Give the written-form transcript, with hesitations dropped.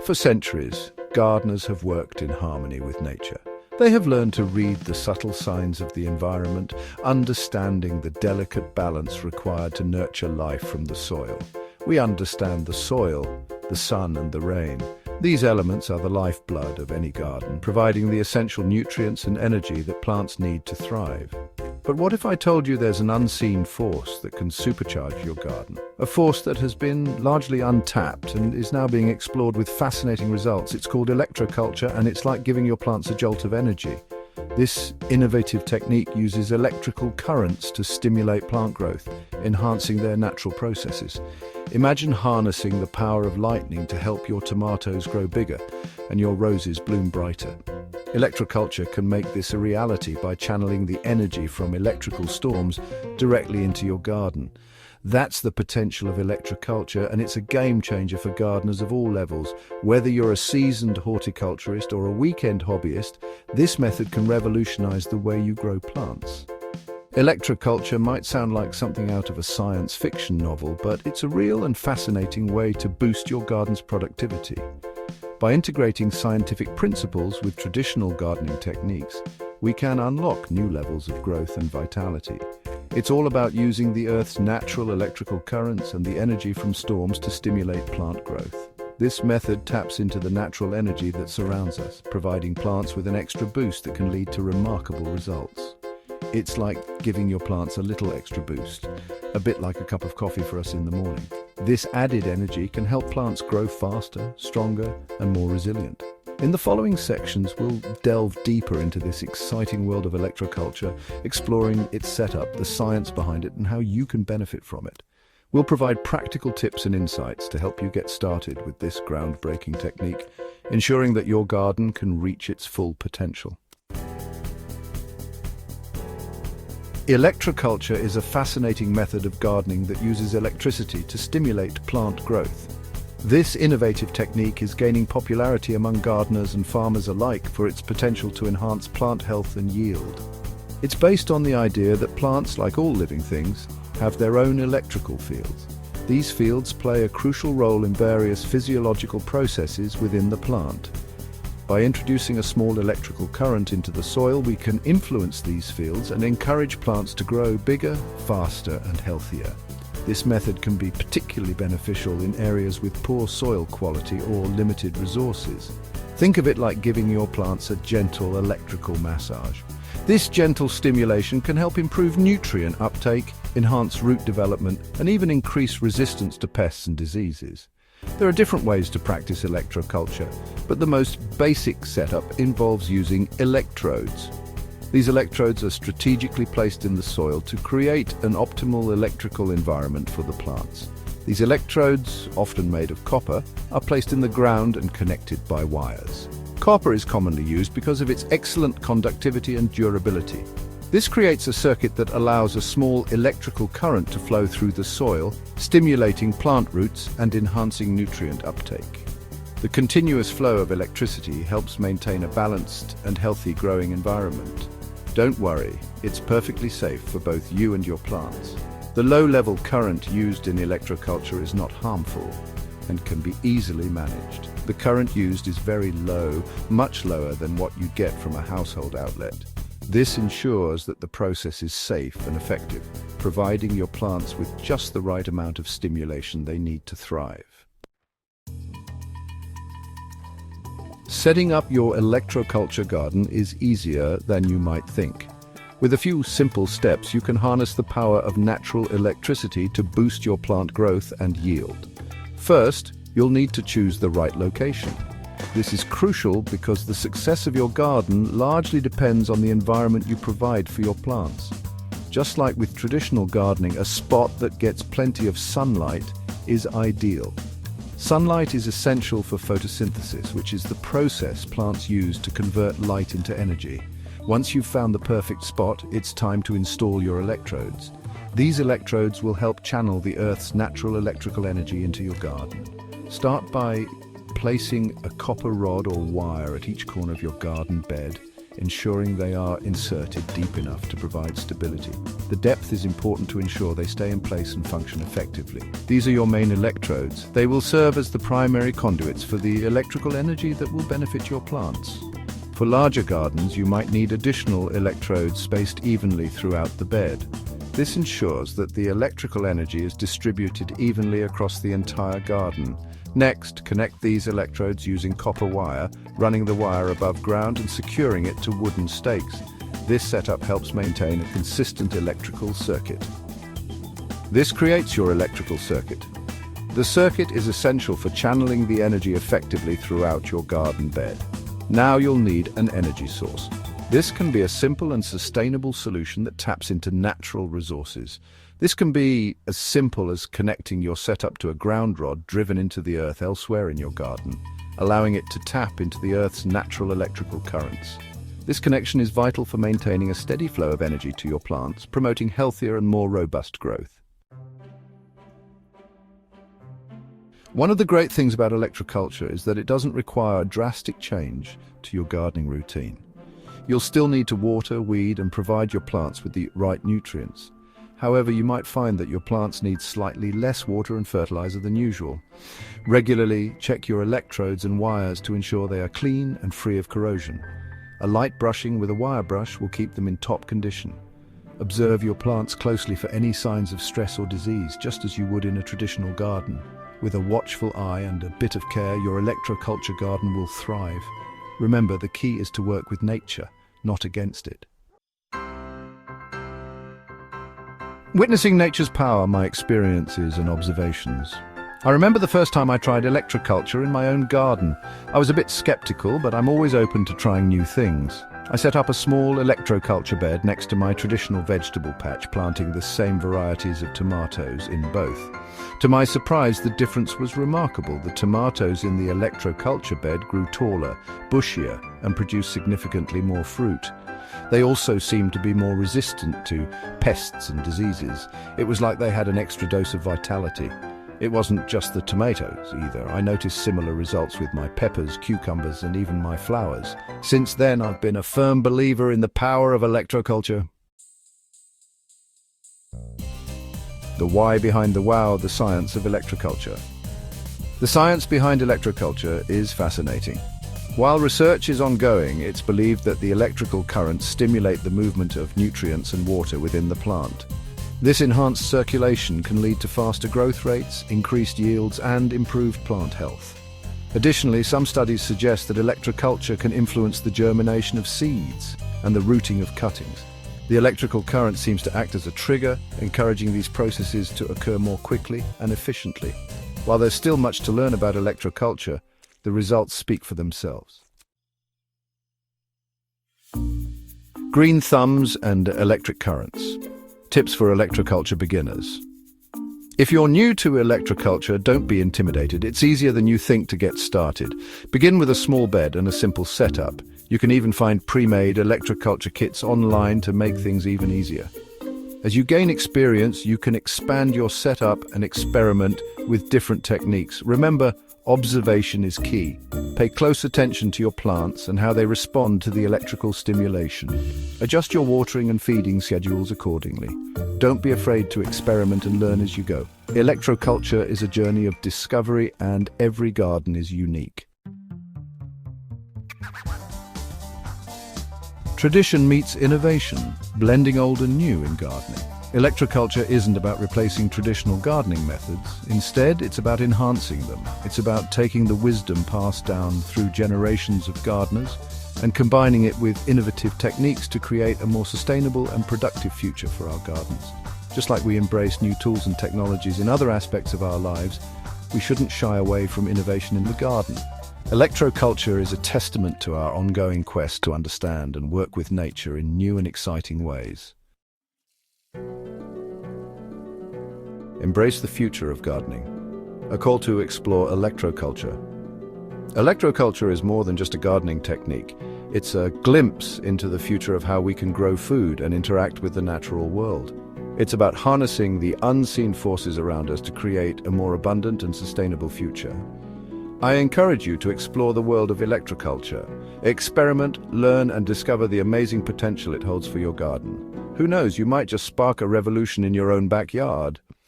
For centuries, gardeners have worked in harmony with nature. They have learned to read the subtle signs of the environment, understanding the delicate balance required to nurture life from the soil. We understand the soil, the sun and the rain. These elements are the lifeblood of any garden, providing the essential nutrients and energy that plants need to thrive. But what if I told you there's an unseen force that can supercharge your garden? A force that has been largely untapped and is now being explored with fascinating results. It's called electroculture, and it's like giving your plants a jolt of energy. This innovative technique uses electrical currents to stimulate plant growth, enhancing their natural processes. Imagine harnessing the power of lightning to help your tomatoes grow bigger and your roses bloom brighter. Electroculture can make this a reality by channeling the energy from electrical storms directly into your garden. That's the potential of electroculture, and it's a game changer for gardeners of all levels. Whether you're a seasoned horticulturist or a weekend hobbyist, this method can revolutionize the way you grow plants. Electroculture might sound like something out of a science fiction novel, but it's a real and fascinating way to boost your garden's productivity. By integrating scientific principles with traditional gardening techniques, we can unlock new levels of growth and vitality. It's all about using the Earth's natural electrical currents and the energy from storms to stimulate plant growth. This method taps into the natural energy that surrounds us, providing plants with an extra boost that can lead to remarkable results. It's like giving your plants a little extra boost, a bit like a cup of coffee for us in the morning. This added energy can help plants grow faster, stronger, and more resilient. In the following sections, we'll delve deeper into this exciting world of electroculture, exploring its setup, the science behind it, and how you can benefit from it. We'll provide practical tips and insights to help you get started with this groundbreaking technique, ensuring that your garden can reach its full potential. Electroculture is a fascinating method of gardening that uses electricity to stimulate plant growth. This innovative technique is gaining popularity among gardeners and farmers alike for its potential to enhance plant health and yield. It's based on the idea that plants, like all living things, have their own electrical fields. These fields play a crucial role in various physiological processes within the plant. By introducing a small electrical current into the soil, we can influence these fields and encourage plants to grow bigger, faster, and healthier. This method can be particularly beneficial in areas with poor soil quality or limited resources. Think of it like giving your plants a gentle electrical massage. This gentle stimulation can help improve nutrient uptake, enhance root development, and even increase resistance to pests and diseases. There are different ways to practice electroculture, but the most basic setup involves using electrodes. These electrodes are strategically placed in the soil to create an optimal electrical environment for the plants. These electrodes, often made of copper, are placed in the ground and connected by wires. Copper is commonly used because of its excellent conductivity and durability. This creates a circuit that allows a small electrical current to flow through the soil, stimulating plant roots and enhancing nutrient uptake. The continuous flow of electricity helps maintain a balanced and healthy growing environment. Don't worry, it's perfectly safe for both you and your plants. The low-level current used in electroculture is not harmful and can be easily managed. The current used is very low, much lower than what you'd get from a household outlet. This ensures that the process is safe and effective, providing your plants with just the right amount of stimulation they need to thrive. Setting up your electroculture garden is easier than you might think. With a few simple steps, you can harness the power of natural electricity to boost your plant growth and yield. First, you'll need to choose the right location. This is crucial because the success of your garden largely depends on the environment you provide for your plants. Just like with traditional gardening, a spot that gets plenty of sunlight is ideal. Sunlight is essential for photosynthesis, which is the process plants use to convert light into energy. Once you've found the perfect spot, it's time to install your electrodes. These electrodes will help channel the Earth's natural electrical energy into your garden. Start by placing a copper rod or wire at each corner of your garden bed, ensuring they are inserted deep enough to provide stability. The depth is important to ensure they stay in place and function effectively. These are your main electrodes. They will serve as the primary conduits for the electrical energy that will benefit your plants. For larger gardens, you might need additional electrodes spaced evenly throughout the bed. This ensures that the electrical energy is distributed evenly across the entire garden. Next, connect these electrodes using copper wire, running the wire above ground and securing it to wooden stakes. This setup helps maintain a consistent electrical circuit. This creates your electrical circuit. The circuit is essential for channeling the energy effectively throughout your garden bed. Now you'll need an energy source. This can be a simple and sustainable solution that taps into natural resources. This can be as simple as connecting your setup to a ground rod driven into the earth elsewhere in your garden, allowing it to tap into the earth's natural electrical currents. This connection is vital for maintaining a steady flow of energy to your plants, promoting healthier and more robust growth. One of the great things about electroculture is that it doesn't require a drastic change to your gardening routine. You'll still need to water, weed, and provide your plants with the right nutrients. However, you might find that your plants need slightly less water and fertilizer than usual. Regularly check your electrodes and wires to ensure they are clean and free of corrosion. A light brushing with a wire brush will keep them in top condition. Observe your plants closely for any signs of stress or disease, just as you would in a traditional garden. With a watchful eye and a bit of care, your electroculture garden will thrive. Remember, the key is to work with nature, not against it. Witnessing nature's power, my experiences and observations. I remember the first time I tried electroculture in my own garden. I was a bit skeptical, but I'm always open to trying new things. I set up a small electroculture bed next to my traditional vegetable patch, planting the same varieties of tomatoes in both. To my surprise, the difference was remarkable. The tomatoes in the electroculture bed grew taller, bushier, and produced significantly more fruit. They also seemed to be more resistant to pests and diseases. It was like they had an extra dose of vitality. It wasn't just the tomatoes either. I noticed similar results with my peppers, cucumbers, and even my flowers. Since then, I've been a firm believer in the power of electroculture. The why behind the wow, the science of electroculture. The science behind electroculture is fascinating. While research is ongoing, it's believed that the electrical currents stimulate the movement of nutrients and water within the plant. This enhanced circulation can lead to faster growth rates, increased yields, and improved plant health. Additionally, some studies suggest that electroculture can influence the germination of seeds and the rooting of cuttings. The electrical current seems to act as a trigger, encouraging these processes to occur more quickly and efficiently. While there's still much to learn about electroculture, the results speak for themselves. Green thumbs and electric currents. Tips for electroculture beginners. If you're new to electroculture, don't be intimidated. It's easier than you think to get started. Begin with a small bed and a simple setup. You can even find pre-made electroculture kits online to make things even easier. As you gain experience, you can expand your setup and experiment with different techniques. Remember, observation is key. Pay close attention to your plants and how they respond to the electrical stimulation. Adjust your watering and feeding schedules accordingly. Don't be afraid to experiment and learn as you go. Electroculture is a journey of discovery, and every garden is unique. Tradition meets innovation, blending old and new in gardening. Electroculture isn't about replacing traditional gardening methods. Instead, it's about enhancing them. It's about taking the wisdom passed down through generations of gardeners and combining it with innovative techniques to create a more sustainable and productive future for our gardens. Just like we embrace new tools and technologies in other aspects of our lives, we shouldn't shy away from innovation in the garden. Electroculture is a testament to our ongoing quest to understand and work with nature in new and exciting ways. Embrace the future of gardening. A call to explore electroculture. Electroculture is more than just a gardening technique. It's a glimpse into the future of how we can grow food and interact with the natural world. It's about harnessing the unseen forces around us to create a more abundant and sustainable future. I encourage you to explore the world of electroculture. Experiment, learn, and discover the amazing potential it holds for your garden. Who knows, you might just spark a revolution in your own backyard.